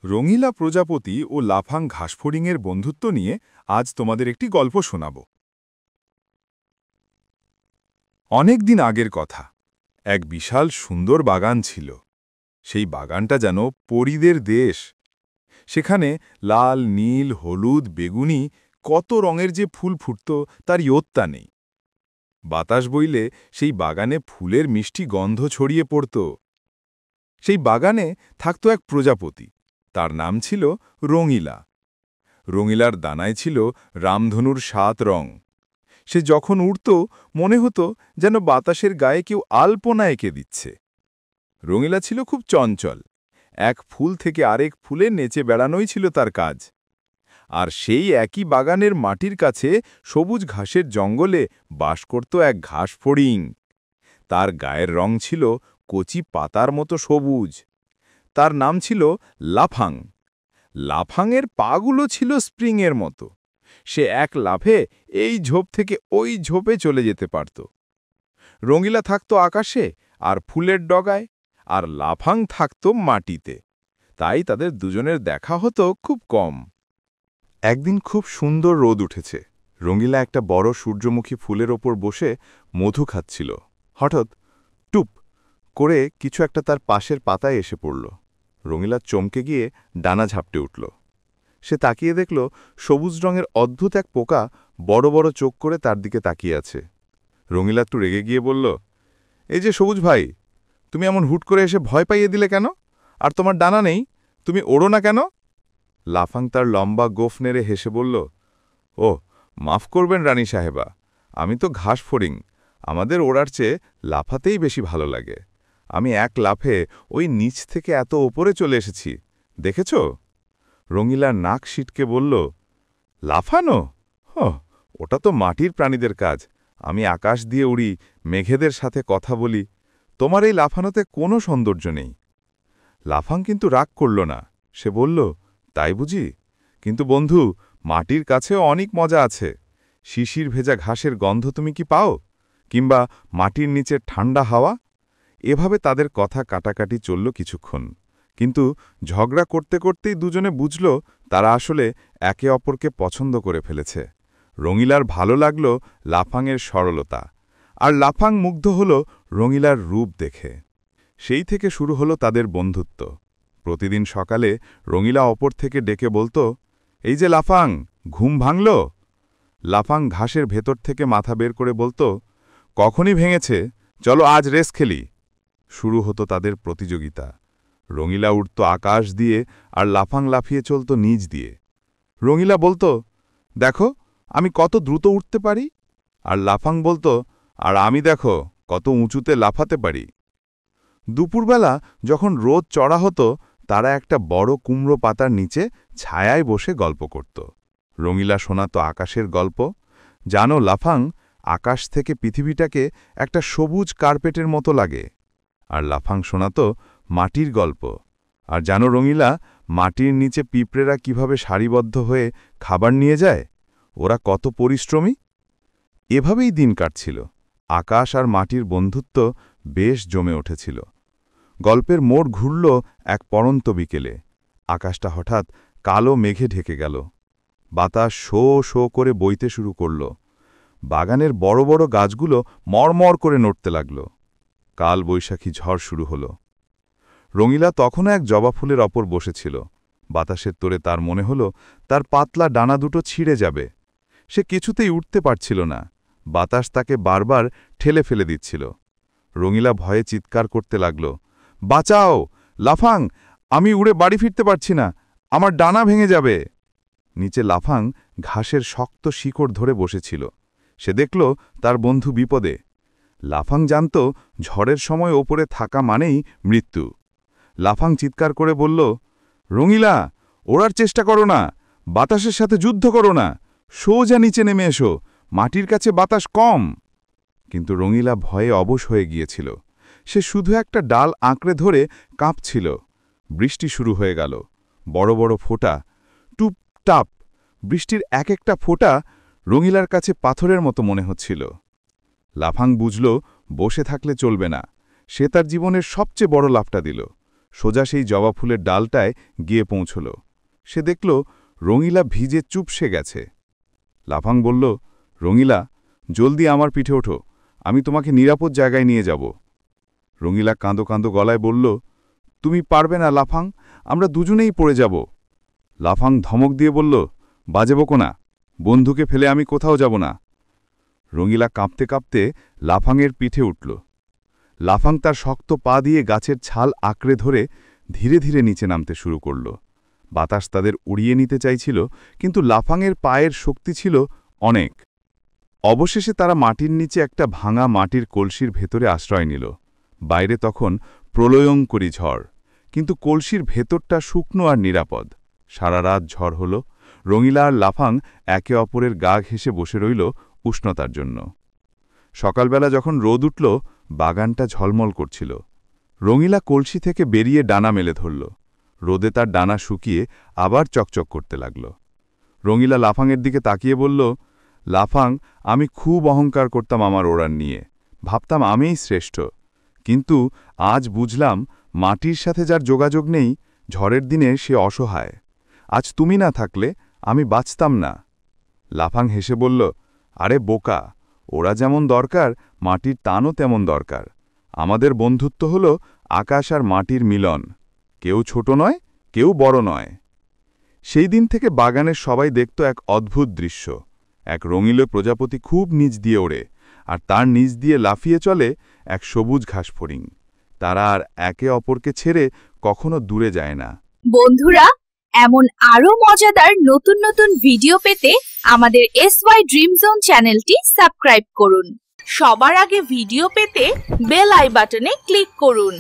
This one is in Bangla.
রঙিলা প্রজাপতি ও লাফাং ঘাসফড়িংয়ের বন্ধুত্ব নিয়ে আজ তোমাদের একটি গল্প শোনাব। অনেক দিন আগের কথা, এক বিশাল সুন্দর বাগান ছিল। সেই বাগানটা যেন পরীদের দেশ। সেখানে লাল, নীল, হলুদ, বেগুনি কত রঙের যে ফুল ফুটত তার ইয়ত্তা নেই। বাতাস বইলে সেই বাগানে ফুলের মিষ্টি গন্ধ ছড়িয়ে পড়ত। সেই বাগানে থাকত এক প্রজাপতি, তার নাম ছিল রঙিলা। রঙিলার দানায় ছিল রামধনুর ৭ রং। সে যখন উড়ত মনে হতো যেন বাতাসের গায়ে কেউ আলপনা এঁকে দিচ্ছে। রঙিলা ছিল খুব চঞ্চল, এক ফুল থেকে আরেক ফুলে নেচে বেড়ানোই ছিল তার কাজ। আর সেই একই বাগানের মাটির কাছে সবুজ ঘাসের জঙ্গলে বাস করত এক ঘাসফড়িং। তার গায়ের রং ছিল কচি পাতার মতো সবুজ। তার নাম ছিল লাফাং। লাফাংয়ের পাগুলো ছিল স্প্রিংয়ের মতো। সে এক লাফে এই ঝোপ থেকে ওই ঝোপে চলে যেতে পারত। রঙিলা থাকত আকাশে আর ফুলের ডগায়, আর লাফাং থাকত মাটিতে। তাই তাদের দুজনের দেখা হতো খুব কম। একদিন খুব সুন্দর রোদ উঠেছে। রঙিলা একটা বড় সূর্যমুখী ফুলের ওপর বসে মধু খাচ্ছিল। হঠাৎ টুপ করে কিছু একটা তার পাশের পাতায় এসে পড়ল। রঙিলা চমকে গিয়ে ডানা ঝাপটে উঠল। সে তাকিয়ে দেখল সবুজ রঙের অদ্ভুত এক পোকা বড় বড় চোখ করে তার দিকে তাকিয়ে আছে। রঙিলা একটু রেগে গিয়ে বলল, এই যে সবুজ ভাই, তুমি এমন হুট করে এসে ভয় পাইয়ে দিলে কেন? আর তোমার ডানা নেই, তুমি ওড়ো না কেন? লাফাং তার লম্বা গোফ নেড়ে হেসে বলল, ও মাফ করবেন রানী সাহেবা, আমি তো ঘাসফড়িং, আমাদের ওড়ার চেয়ে লাফাতেই বেশি ভালো লাগে। আমি এক লাফে ওই নিচ থেকে এত ওপরে চলে এসেছি, দেখেছ? রঙিলার নাক সিটকে বলল, লাফানো? ওটা তো মাটির প্রাণীদের কাজ। আমি আকাশ দিয়ে উড়ি, মেঘেদের সাথে কথা বলি। তোমার এই লাফানোতে কোনো সৌন্দর্য নেই। লাফাং কিন্তু রাগ করল না। সে বলল, তাই বুঝি? কিন্তু বন্ধু, মাটির কাছেও অনেক মজা আছে। শিশির ভেজা ঘাসের গন্ধ তুমি কি পাও? কিংবা মাটির নিচের ঠান্ডা হাওয়া? এভাবে তাদের কথা কাটাকাটি চলল কিছুক্ষণ। কিন্তু ঝগড়া করতে করতেই দুজনে বুঝল তারা আসলে একে অপরকে পছন্দ করে ফেলেছে। রঙিলার ভালো লাগল লাফাংয়ের সরলতা, আর লাফাং মুগ্ধ হল রঙিলার রূপ দেখে। সেই থেকে শুরু হলো তাদের বন্ধুত্ব। প্রতিদিন সকালে রঙিলা অপর থেকে ডেকে বলত, এই যে লাফাং, ঘুম ভাঙল? লাফাং ঘাসের ভেতর থেকে মাথা বের করে বলত, কখনই ভেঙেছে, চলো আজ রেস খেলি। শুরু হতো তাদের প্রতিযোগিতা। রঙিলা উঠত আকাশ দিয়ে আর লাফাং লাফিয়ে চলত নিচ দিয়ে। রঙিলা বলত, দেখো আমি কত দ্রুত উঠতে পারি। আর লাফাং বলত, আর আমি দেখো কত উঁচুতে লাফাতে পারি। দুপুরবেলা যখন রোদ চড়া হতো, তারা একটা বড় কুমড়ো পাতার নিচে ছায়ায় বসে গল্প করত। রঙিলা শোনাত আকাশের গল্প। জানো লাফাং, আকাশ থেকে পৃথিবীটাকে একটা সবুজ কার্পেটের মতো লাগে। আর লাফাং শোনাত মাটির গল্প। আর জানো রঙিলা, মাটির নিচে পিঁপড়েরা কিভাবে সারিবদ্ধ হয়ে খাবার নিয়ে যায়? ওরা কত পরিশ্রমী। এভাবেই দিন কাটছিল। আকাশ আর মাটির বন্ধুত্ব বেশ জমে উঠেছিল। গল্পের মোড় ঘুরল এক পড়ন্ত বিকেলে। আকাশটা হঠাৎ কালো মেঘে ঢেকে গেল। বাতাস শো শো করে বইতে শুরু করল। বাগানের বড় বড় গাছগুলো মরমর করে নড়তে লাগল। কাল বৈশাখী ঝড় শুরু হল। রঙিলা তখনও এক জবা ফুলের ওপর বসেছিল। বাতাসের তোড়ে তার মনে হল তার পাতলা ডানা দুটো ছিঁড়ে যাবে। সে কিছুতেই উঠতে পারছিল না। বাতাস তাকে বারবার ঠেলে ফেলে দিচ্ছিল। রঙিলা ভয়ে চিৎকার করতে লাগল, বাঁচাও লাফাং, আমি উড়ে বাড়ি ফিরতে পারছি না, আমার ডানা ভেঙে যাবে। নিচে লাফাং ঘাসের শক্ত শিকড় ধরে বসেছিল। সে দেখল তার বন্ধু বিপদে। লাফাং জানত ঝড়ের সময় ওপরে থাকা মানেই মৃত্যু। লাফাং চিৎকার করে বলল, রঙিলা, ওড়ার চেষ্টা করো না, বাতাসের সাথে যুদ্ধ করো না, সোজা নিচে নেমে এসো, মাটির কাছে বাতাস কম। কিন্তু রঙিলা ভয়ে অবশ হয়ে গিয়েছিল। সে শুধু একটা ডাল আঁকড়ে ধরে কাঁপছিল। বৃষ্টি শুরু হয়ে গেল। বড় বড় ফোঁটা, টুপ টাপ। বৃষ্টির এক একটা ফোঁটা রঙিলার কাছে পাথরের মতো মনে হচ্ছিল। লাফাং বুঝল বসে থাকলে চলবে না। সে তার জীবনের সবচেয়ে বড় লাফটা দিল। সোজা সেই জবা ফুলের ডালটায় গিয়ে পৌঁছল। সে দেখল রঙিলা ভিজে চুপসে গেছে। লাফাং বলল, রঙিলা, জলদি আমার পিঠে ওঠো, আমি তোমাকে নিরাপদ জায়গায় নিয়ে যাব। রঙিলা কাঁদো কাঁদো গলায় বলল, তুমি পারবে না লাফাং, আমরা দুজনেই পড়ে যাব। লাফাং ধমক দিয়ে বলল, বাজে বকো না, বন্ধুকে ফেলে আমি কোথাও যাব না। রঙিলা কাঁপতে কাঁপতে লাফাংয়ের পিঠে উঠল। লাফাং তার শক্ত পা দিয়ে গাছের ছাল আঁকড়ে ধরে ধীরে ধীরে নিচে নামতে শুরু করল। বাতাস তাদের উড়িয়ে নিতে চাইছিল, কিন্তু লাফাংয়ের পায়ের শক্তি ছিল অনেক। অবশেষে তারা মাটির নিচে একটা ভাঙা মাটির কলসির ভেতরে আশ্রয় নিল। বাইরে তখন প্রলয়ঙ্করী ঝড়, কিন্তু কলসির ভেতরটা শুকনো আর নিরাপদ। সারা রাত ঝড় হল। রঙিলা আর লাফাং একে অপরের গা ঘেঁষে বসে রইল উষ্ণতার জন্য। সকালবেলা যখন রোদ উঠল, বাগানটা ঝলমল করছিল। রঙিলা কলসি থেকে বেরিয়ে ডানা মেলে ধরল। রোদে তার ডানা শুকিয়ে আবার চকচক করতে লাগল। রঙিলা লাফাংয়ের দিকে তাকিয়ে বলল, লাফাং, আমি খুব অহংকার করতাম আমার ওড়ান নিয়ে, ভাবতাম আমিই শ্রেষ্ঠ। কিন্তু আজ বুঝলাম মাটির সাথে যার যোগাযোগ নেই, ঝড়ের দিনে সে অসহায়। আজ তুমি না থাকলে আমি বাঁচতাম না। লাফাং হেসে বলল, আরে বোকা, ওরা যেমন দরকার মাটির টানও তেমন দরকার। আমাদের বন্ধুত্ব হল আকাশ আর মাটির মিলন, কেউ ছোট নয়, কেউ বড় নয়। সেই দিন থেকে বাগানের সবাই দেখত এক অদ্ভুত দৃশ্য। এক রঙিল প্রজাপতি খুব নিচ দিয়ে ওড়ে, আর তার নিচ দিয়ে লাফিয়ে চলে এক সবুজ ঘাসফড়িং। তারা আর একে অপরকে ছেড়ে কখনো দূরে যায় না। বন্ধুরা, এমন আরো মজাদার নতুন নতুন ভিডিও পেতে আমাদের SY ড্রিম জোন চ্যানেলটি সাবস্ক্রাইব করুন। সবার আগে ভিডিও পেতে বেল আই বাটনে ক্লিক করুন।